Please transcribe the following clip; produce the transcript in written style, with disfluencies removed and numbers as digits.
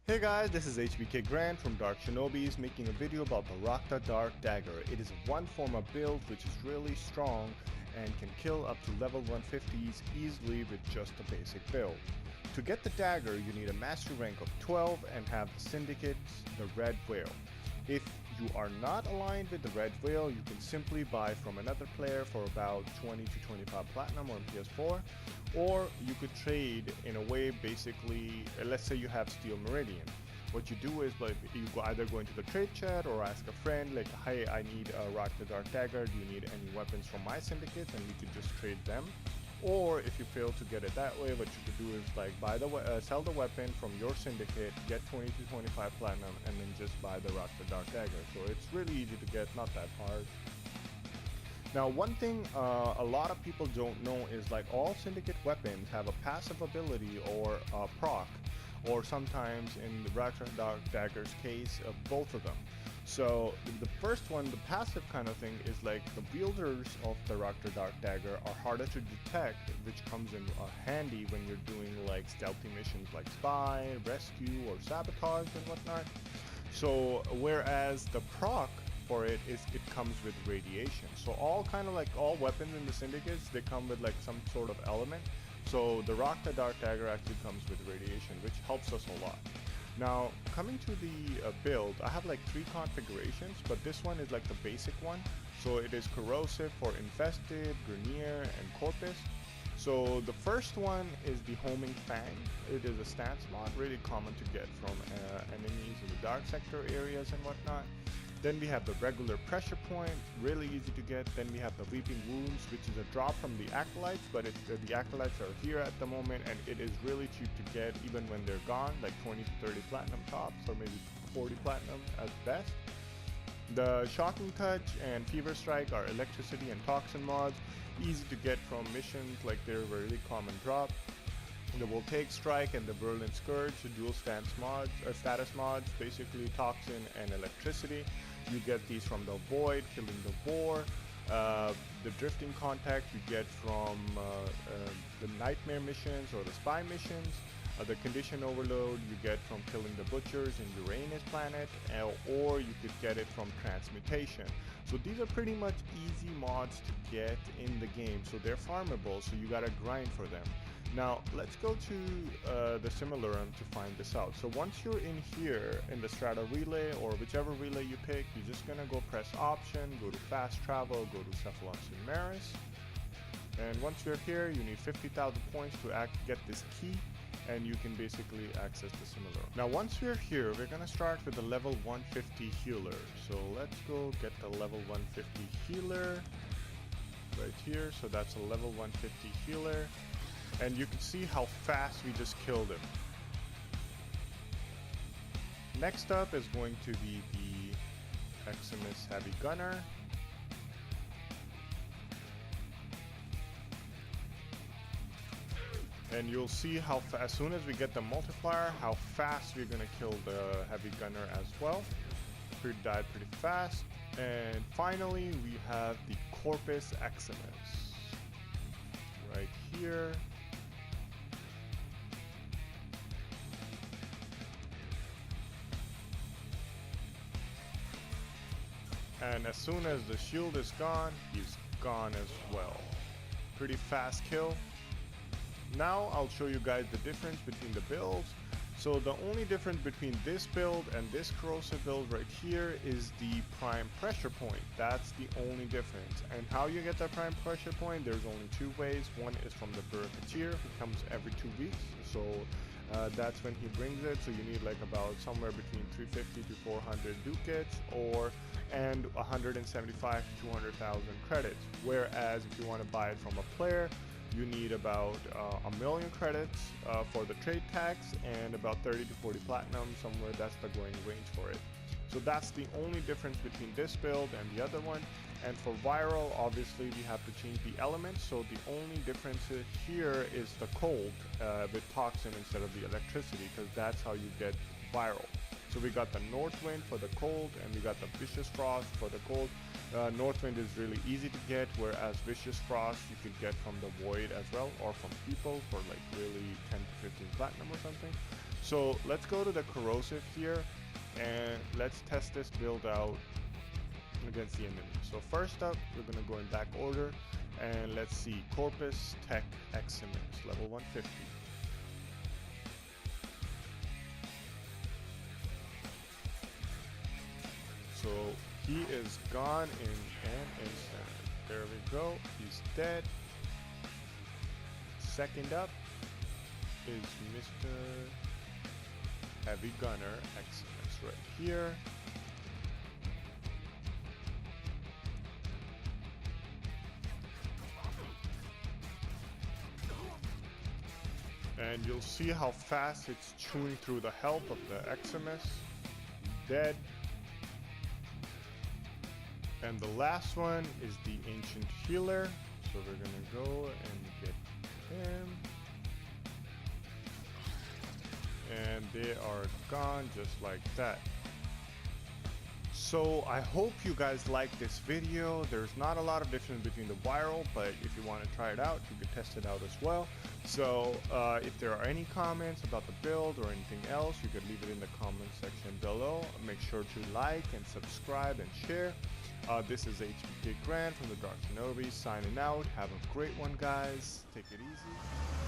Hey guys, this is Hbkgrand from Dark Shinobis making a video about the Rakta Dark Dagger. It is one form of build which is really strong and can kill up to level 150s easily with just a basic build. To get the dagger, you need a mastery rank of 12 and have the syndicate, the Red Whale. If you are not aligned with the Red Whale, you can simply buy from another player for about 20 to 25 platinum on PS4, or you could trade in a way. Basically, let's say you have Steel Meridian. What you do is like you either go into the trade chat or ask a friend like, hey, I need a Rakta Dark Dagger, do you need any weapons from my syndicate, and you could just trade them. Or if you fail to get it that way, what you could do is like sell the weapon from your syndicate, get 20 to 25 platinum, and then just buy the Rakta Dark Dagger. So it's really easy to get, not that hard. Now, one thing a lot of people don't know is like all syndicate weapons have a passive ability or a proc, or sometimes in the Rakta Dark Dagger's case, both of them. So the first one, the passive kind of thing, is like the wielders of the Rakta Dark Dagger are harder to detect, which comes in handy when you're doing like stealthy missions like spy, rescue, or sabotage and whatnot. So whereas the proc for it comes with radiation. So all weapons in the syndicates, they come with like some sort of element. So the Rakta Dark Dagger actually comes with radiation, which helps us a lot. Now, coming to the build, I have like 3 configurations, but this one is like the basic one. So it is corrosive for infested, grenier, and corpus. So the first one is the homing fang. It is a stance mod, really common to get from enemies in the dark sector areas and whatnot. Then we have the regular pressure point, really easy to get. Then we have the weeping wounds, which is a drop from the acolytes, but the acolytes are here at the moment, and it is really cheap to get even when they're gone, like 20 to 30 platinum tops, or maybe 40 platinum at best. The shocking touch and fever strike are electricity and toxin mods, easy to get from missions, like they're a really common drop. The Voltaic Strike and the Berlin Scourge, the dual status mods, basically toxin and electricity. You get these from the Void, killing the boar. The Drifting Contact you get from the Nightmare missions or the Spy missions. The Condition Overload you get from killing the Butchers in Uranus planet, or you could get it from Transmutation. So these are pretty much easy mods to get in the game, so they're farmable, so you gotta grind for them. Now let's go to the Similarum to find this out. So once you're in here in the Strata Relay, or whichever relay you pick, you're just gonna go press Option, go to Fast Travel, go to Cephalon Cimaris. And once you're here, you need 50,000 points to get this key, and you can basically access the Similarum. Now once we're here, we're gonna start with the level 150 healer. So let's go get the level 150 healer right here. So that's a level 150 healer. And you can see how fast we just killed him. Next up is going to be the Eximus Heavy Gunner. And you'll see how as soon as we get the multiplier, how fast we're gonna kill the Heavy Gunner as well. Died pretty fast. And finally, we have the Corpus Eximus right here. And as soon as the shield is gone, he's gone as well. Pretty fast kill. Now I'll show you guys the difference between the builds. So the only difference between this build and this corrosive build right here is the prime pressure point. That's the only difference. And how you get that prime pressure point, there's only 2 ways. One is from the Berketeer, who comes every 2 weeks. So that's when he brings it. So you need like about somewhere between 350 to 400 ducats, and 175 to 200,000 credits. Whereas if you want to buy it from a player, you need about 1,000,000 credits for the trade tax, and about 30 to 40 platinum, somewhere that's the going range for it. So that's the only difference between this build and the other one. And for viral, obviously we have to change the elements, so the only difference here is the cold with toxin instead of the electricity, because that's how you get viral. So we got the North Wind for the cold, and we got the Vicious Frost for the cold. Northwind is really easy to get, whereas Vicious Frost you could get from the Void as well, or from people for like really 10 to 15 platinum or something. So let's go to the corrosive here and let's test this build out against the enemy. So first up, we're gonna go in back order and let's see, Corpus Tech Eximus, level 150. So he is gone in an instant. There we go, he's dead. Second up is Mr. Heavy Gunner Eximus right here. And you'll see how fast it's chewing through the health of the Eximus. Dead. And the last one is the Ancient Healer. So we're gonna go and get him. And they are gone just like that. So I hope you guys like this video. There's not a lot of difference between the viral, but if you want to try it out, you can test it out as well. So if there are any comments about the build or anything else, you can leave it in the comment section below. Make sure to like and subscribe and share. This is Hbkgrand from the Dark Shinobi signing out. Have a great one, guys. Take it easy.